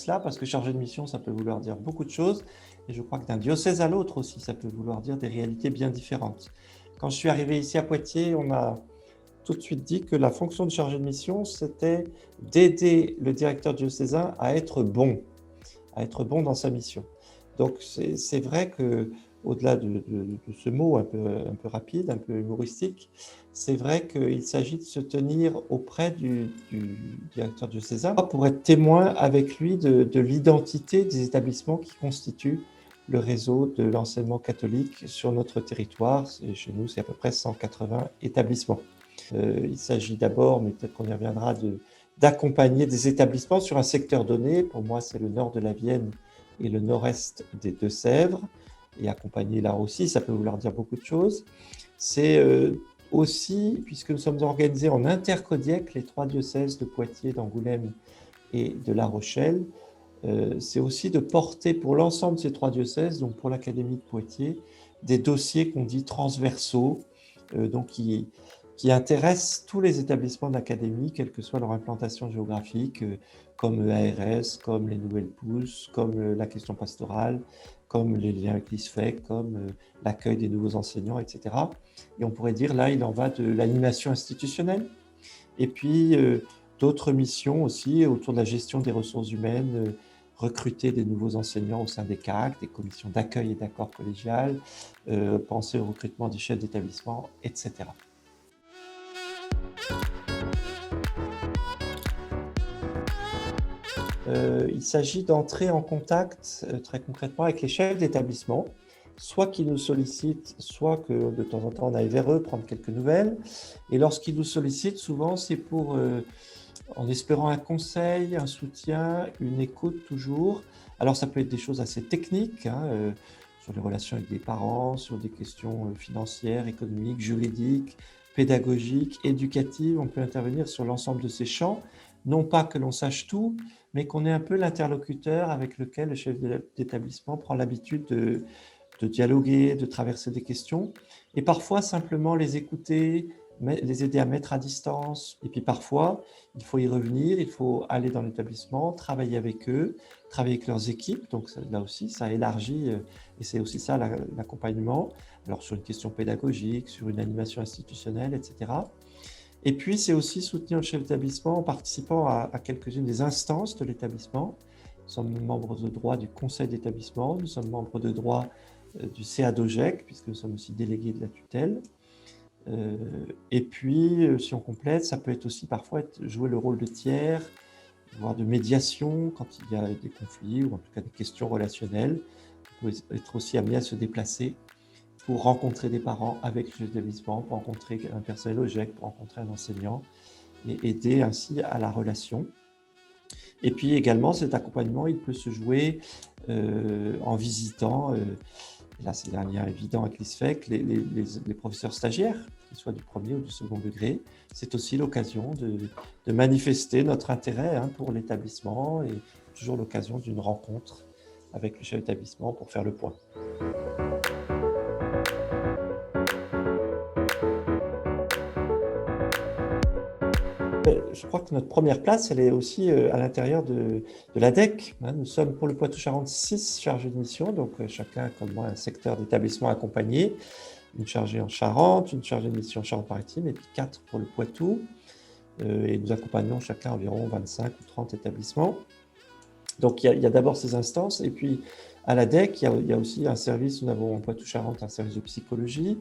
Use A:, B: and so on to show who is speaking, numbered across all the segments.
A: cela, parce que chargé de mission, ça peut vouloir dire beaucoup de choses, et je crois que d'un diocèse à l'autre aussi, ça peut vouloir dire des réalités bien différentes. Quand je suis arrivé ici à Poitiers, on m'a tout de suite dit que la fonction de chargé de mission, c'était d'aider le directeur diocésain à être bon dans sa mission. Donc c'est vrai que au-delà de ce mot un peu rapide, un peu humoristique, c'est vrai qu'il s'agit de se tenir auprès du directeur diocésain pour être témoin avec lui de l'identité des établissements qui constituent le réseau de l'enseignement catholique sur notre territoire. Et chez nous, c'est à peu près 180 établissements. Il s'agit d'abord, mais peut-être qu'on y reviendra, d'accompagner des établissements sur un secteur donné. Pour moi, c'est le nord de la Vienne et le nord-est des Deux-Sèvres. Et accompagner là aussi, ça peut vouloir dire beaucoup de choses. C'est aussi, puisque nous sommes organisés en intercodiec, les 3 diocèses de Poitiers, d'Angoulême et de La Rochelle, c'est aussi de porter pour l'ensemble de ces 3 diocèses, donc pour l'Académie de Poitiers, des dossiers qu'on dit transversaux, donc qui intéressent tous les établissements de l'Académie, quelle que soit leur implantation géographique, comme l'ARS, comme les nouvelles pousses, comme la question pastorale, comme les liens avec l'ISFEC, comme l'accueil des nouveaux enseignants, etc. Et on pourrait dire, là, il en va de l'animation institutionnelle. Et puis, d'autres missions aussi autour de la gestion des ressources humaines, recruter des nouveaux enseignants au sein des CAC, des commissions d'accueil et d'accord collégial, penser au recrutement des chefs d'établissement, etc. Il s'agit d'entrer en contact très concrètement avec les chefs d'établissement, soit qu'ils nous sollicitent, soit que de temps en temps on aille vers eux prendre quelques nouvelles. Et lorsqu'ils nous sollicitent, souvent c'est pour, en espérant un conseil, un soutien, une écoute toujours. Alors ça peut être des choses assez techniques, hein, sur les relations avec des parents, sur des questions financières, économiques, juridiques, pédagogiques, éducatives. On peut intervenir sur l'ensemble de ces champs. Non pas que l'on sache tout, mais qu'on ait un peu l'interlocuteur avec lequel le chef d'établissement prend l'habitude de dialoguer, de traverser des questions, et parfois simplement les écouter, les aider à mettre à distance. Et puis parfois, il faut y revenir, il faut aller dans l'établissement, travailler avec eux, travailler avec leurs équipes. Donc là aussi, ça élargit, et c'est aussi ça l'accompagnement. Alors sur une question pédagogique, sur une animation institutionnelle, etc. Et puis, c'est aussi soutenir le chef d'établissement en participant à quelques-unes des instances de l'établissement. Nous sommes membres de droit du conseil d'établissement, nous sommes membres de droit du CADOGEC, puisque nous sommes aussi délégués de la tutelle. Et puis, si on complète, ça peut être aussi parfois jouer le rôle de tiers, voire de médiation quand il y a des conflits ou en tout cas des questions relationnelles. On peut être aussi amené à se déplacer pour rencontrer des parents avec le chef d'établissement, pour rencontrer un personnel au GEC, pour rencontrer un enseignant et aider ainsi à la relation. Et puis également, cet accompagnement, il peut se jouer en visitant, là c'est un lien évident avec l'ISFEC, les professeurs stagiaires, qu'ils soient du premier ou du second degré. C'est aussi l'occasion de manifester notre intérêt pour l'établissement et toujours l'occasion d'une rencontre avec le chef d'établissement pour faire le point. Je crois que notre première place, elle est aussi à l'intérieur de l'ADEC. Nous sommes pour le Poitou-Charentes 6 chargés de mission, donc chacun, comme moi, un secteur d'établissement accompagné, une chargée en Charente, une chargée de mission en Charente-Maritime, et puis 4 pour le Poitou. Et nous accompagnons chacun environ 25 ou 30 établissements. Donc il y a d'abord ces instances, et puis à l'ADEC, il y a aussi un service, nous avons en Poitou-Charentes un service de psychologie.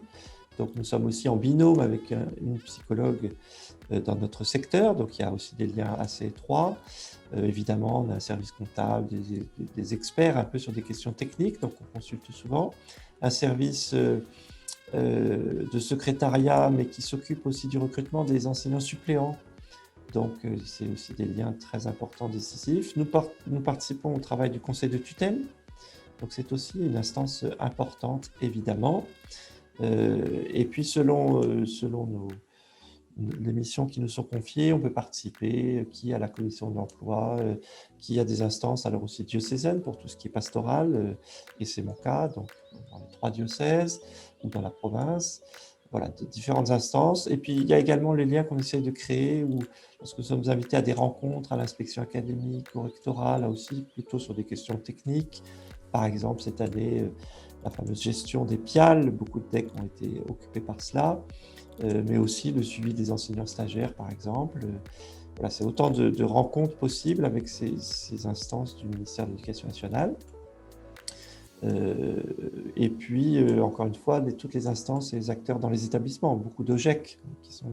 A: Donc nous sommes aussi en binôme avec une psychologue dans notre secteur, donc il y a aussi des liens assez étroits. Évidemment, on a un service comptable, des experts un peu sur des questions techniques, donc on consulte souvent. Un service de secrétariat, mais qui s'occupe aussi du recrutement des enseignants suppléants. Donc c'est aussi des liens très importants, décisifs. Nous participons au travail du conseil de tutelle, donc c'est aussi une instance importante, évidemment. Et puis selon les missions qui nous sont confiées, on peut participer, qui à la commission de l'emploi, qui a des instances, alors aussi diocésaines pour tout ce qui est pastoral, et c'est mon cas, donc dans les 3 diocèses ou dans la province. voilà, de différentes instances. Et puis, il y a également les liens qu'on essaie de créer où, lorsque nous sommes invités à des rencontres, à l'inspection académique, au rectorat, là aussi, plutôt sur des questions techniques. Par exemple, cette année, la fameuse gestion des PIAL, beaucoup de decks ont été occupés par cela, mais aussi le suivi des enseignants stagiaires, par exemple. Voilà, c'est autant de rencontres possibles avec ces instances du ministère de l'Éducation nationale. Et puis, encore une fois, toutes les instances et les acteurs dans les établissements, beaucoup d'OGEC, qui sont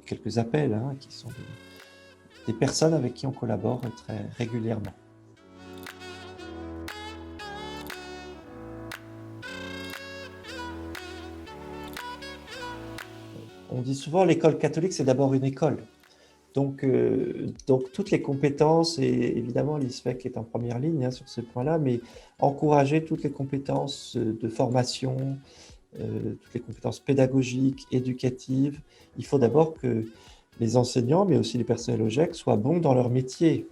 A: quelques appels, hein, qui sont des personnes avec qui on collabore très régulièrement. On dit souvent l'école catholique, c'est d'abord une école. Donc toutes les compétences, et évidemment l'ISFEC est en première ligne hein, sur ce point-là, mais encourager toutes les compétences de formation, toutes les compétences pédagogiques, éducatives. Il faut d'abord que les enseignants, mais aussi les personnels OGEC, soient bons dans leur métier.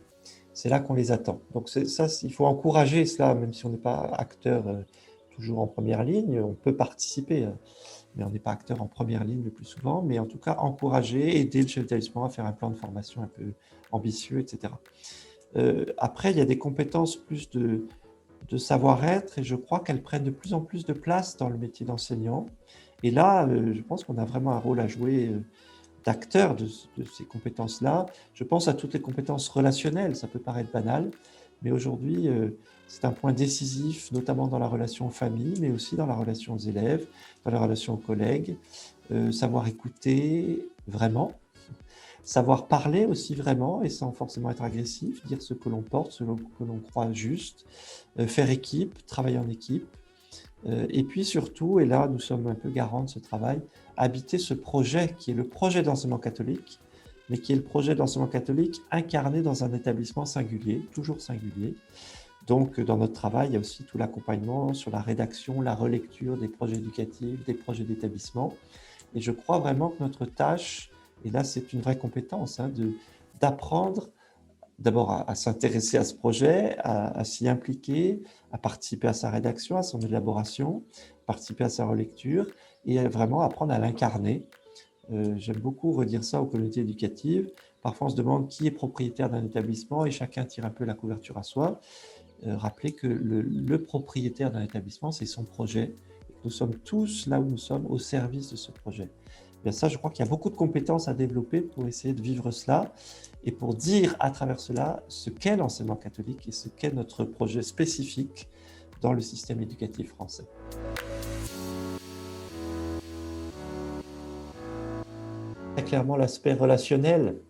A: C'est là qu'on les attend. Donc ça, il faut encourager cela, même si on n'est pas acteur toujours en première ligne, on peut participer, mais on n'est pas acteur en première ligne le plus souvent, mais en tout cas encourager, aider le chef d'établissement à faire un plan de formation un peu ambitieux, etc. Après, il y a des compétences plus de savoir-être et je crois qu'elles prennent de plus en plus de place dans le métier d'enseignant. Et là, je pense qu'on a vraiment un rôle à jouer d'acteur de ces compétences-là. Je pense à toutes les compétences relationnelles, ça peut paraître banal, mais aujourd'hui, c'est un point décisif, notamment dans la relation aux familles, mais aussi dans la relation aux élèves, dans la relation aux collègues. Savoir écouter vraiment, savoir parler aussi vraiment et sans forcément être agressif, dire ce que l'on porte, ce que l'on croit juste, faire équipe, travailler en équipe. Et puis surtout, et là nous sommes un peu garants de ce travail, habiter ce projet qui est le projet d'enseignement catholique, mais qui est le projet d'enseignement catholique incarné dans un établissement singulier, toujours singulier. Donc dans notre travail, il y a aussi tout l'accompagnement sur la rédaction, la relecture des projets éducatifs, des projets d'établissement. Et je crois vraiment que notre tâche, et là c'est une vraie compétence, hein, d'apprendre d'abord à s'intéresser à ce projet, à s'y impliquer, à participer à sa rédaction, à son élaboration, participer à sa relecture et vraiment apprendre à l'incarner. J'aime beaucoup redire ça aux communautés éducatives. Parfois, on se demande qui est propriétaire d'un établissement et chacun tire un peu la couverture à soi. Rappeler que le propriétaire d'un établissement, c'est son projet. Et que nous sommes tous là où nous sommes au service de ce projet. Bien ça, je crois qu'il y a beaucoup de compétences à développer pour essayer de vivre cela et pour dire à travers cela ce qu'est l'enseignement catholique et ce qu'est notre projet spécifique dans le système éducatif français. Très clairement, l'aspect relationnel,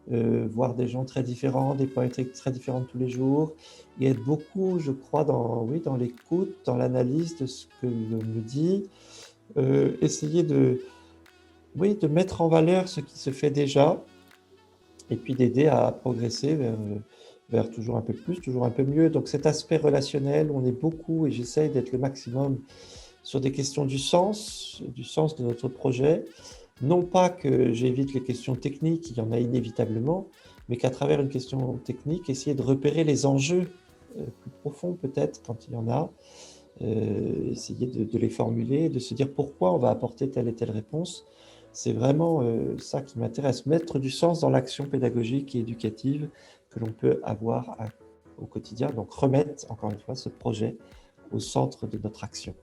A: voir des gens très différents, des points très différents tous les jours, et être beaucoup, je crois, dans l'écoute, dans l'analyse de ce que l'on me dit, essayer de mettre en valeur ce qui se fait déjà, et puis d'aider à progresser vers toujours un peu plus, toujours un peu mieux. Donc cet aspect relationnel, on est beaucoup, et j'essaye d'être le maximum sur des questions du sens de notre projet. Non pas que j'évite les questions techniques, il y en a inévitablement, mais qu'à travers une question technique, essayer de repérer les enjeux plus profonds peut-être quand il y en a, essayer de les formuler, de se dire pourquoi on va apporter telle et telle réponse. C'est vraiment ça qui m'intéresse, mettre du sens dans l'action pédagogique et éducative que l'on peut avoir au quotidien. Donc remettre, encore une fois, ce projet au centre de notre action.